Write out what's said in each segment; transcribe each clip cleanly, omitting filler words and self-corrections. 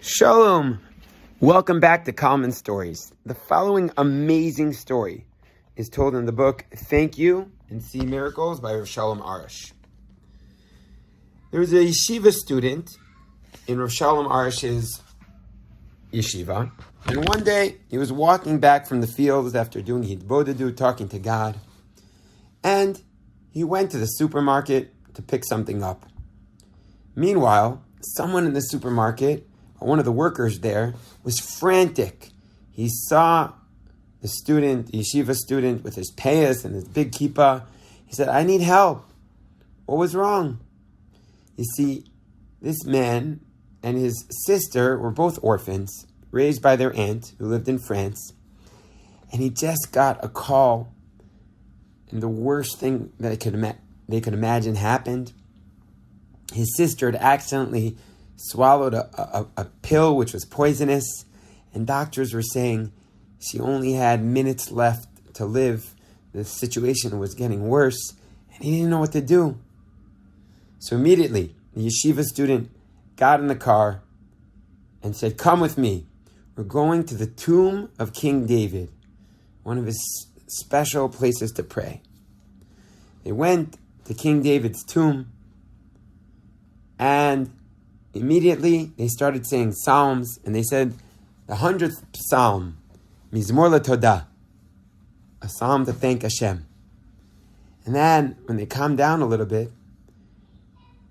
Shalom! Welcome back to Common Stories. The following amazing story is told in the book Thank You and See Miracles by Shalom Aroush. There was a yeshiva student in Shalom Aroush's yeshiva, and one day he was walking back from the fields after doing hitbodedut, talking to God, and he went to the supermarket to pick something up. Meanwhile, someone in the supermarket, one of the workers there, was frantic. He saw the student, the yeshiva student, with his payas and his big kippah. He said, "I need help. What was wrong?" You see, this man and his sister were both orphans, raised by their aunt, who lived in France. And he just got a call, and the worst thing that they could imagine happened. His sister had accidentally swallowed a pill which was poisonous, and doctors were saying she only had minutes left to live. The situation was getting worse, and he didn't know what to do. So immediately, the yeshiva student got in the car and said, "Come with me. We're going to the tomb of King David, one of his special places to pray." They went to King David's tomb, and immediately they started saying psalms, and they said the 100th psalm, Mizmor LaTodah, a psalm to thank Hashem. And then, when they calmed down a little bit,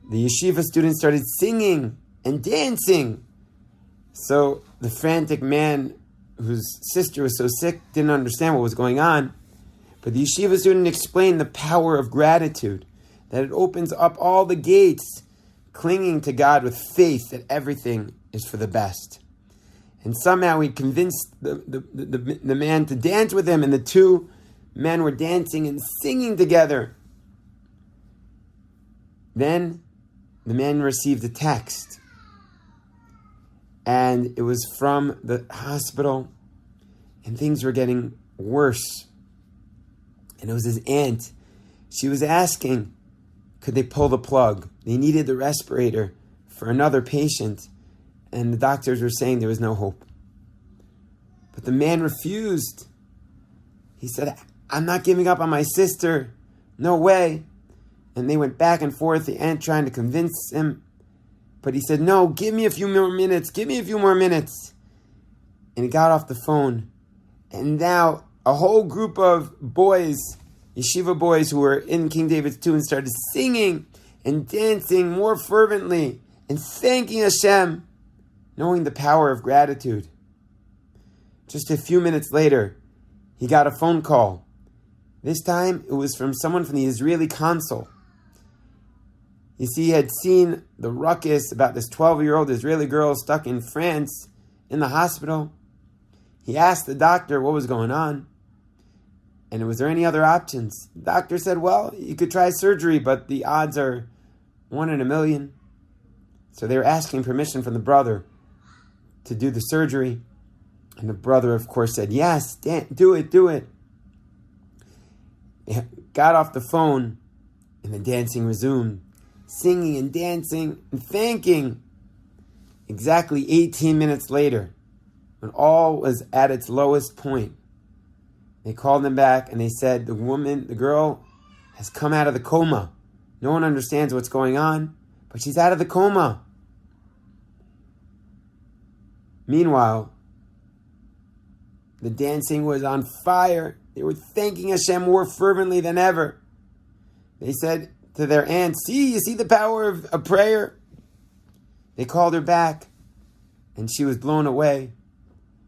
the yeshiva students started singing and dancing. So the frantic man, whose sister was so sick, didn't understand what was going on. But the yeshiva student explained the power of gratitude, that it opens up all the gates, clinging to God with faith that everything is for the best. And somehow he convinced the man to dance with him, and the two men were dancing and singing together. Then the man received a text, and it was from the hospital, and things were getting worse. And it was his aunt. She was asking, could they pull the plug? They needed the respirator for another patient, and the doctors were saying there was no hope. But the man refused. He said, "I'm not giving up on my sister. No way." And they went back and forth, the aunt trying to convince him. But he said, "No, give me a few more minutes. Give me a few more minutes." And he got off the phone. And now a whole group of boys, yeshiva boys who were in King David's tomb, started singing and dancing more fervently and thanking Hashem, knowing the power of gratitude. Just a few minutes later, he got a phone call. This time, it was from someone from the Israeli consul. You see, he had seen the ruckus about this 12-year-old Israeli girl stuck in France in the hospital. He asked the doctor what was going on, and was there any other options? The doctor said, well, you could try surgery, but the odds are 1 in a million. So they were asking permission from the brother to do the surgery. And the brother, of course, said, yes, do it. They got off the phone, and the dancing resumed. Singing and dancing and thanking. Exactly 18 minutes later, when all was at its lowest point, they called them back and they said, the girl has come out of the coma. No one understands what's going on, but she's out of the coma. Meanwhile, the dancing was on fire. They were thanking Hashem more fervently than ever. They said to their aunt, you see the power of prayer? They called her back, and she was blown away.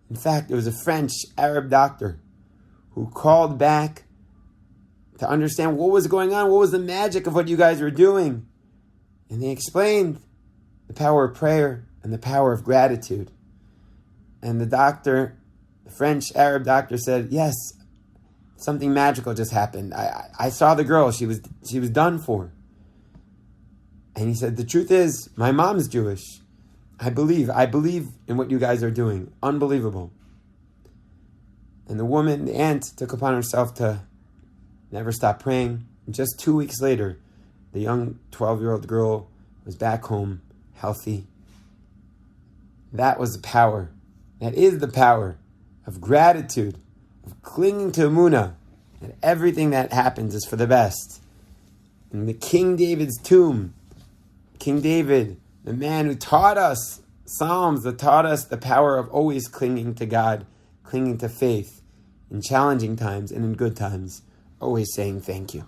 In fact, it was a French Arab doctor who called back to understand what was going on, what was the magic of what you guys were doing. And they explained the power of prayer and the power of gratitude. And the doctor, the French Arab doctor, said, yes, something magical just happened. I saw the girl. She was done for. And he said, the truth is, my mom's Jewish. I believe in what you guys are doing. Unbelievable. And the woman, the aunt, took upon herself to never stop praying. And just 2 weeks later, the young 12-year-old girl was back home, healthy. That was the power. That is the power of gratitude, of clinging to Emunah, that everything that happens is for the best. In the King David's tomb, King David, the man who taught us Psalms, that taught us the power of always clinging to God, clinging to faith in challenging times and in good times, always saying thank you.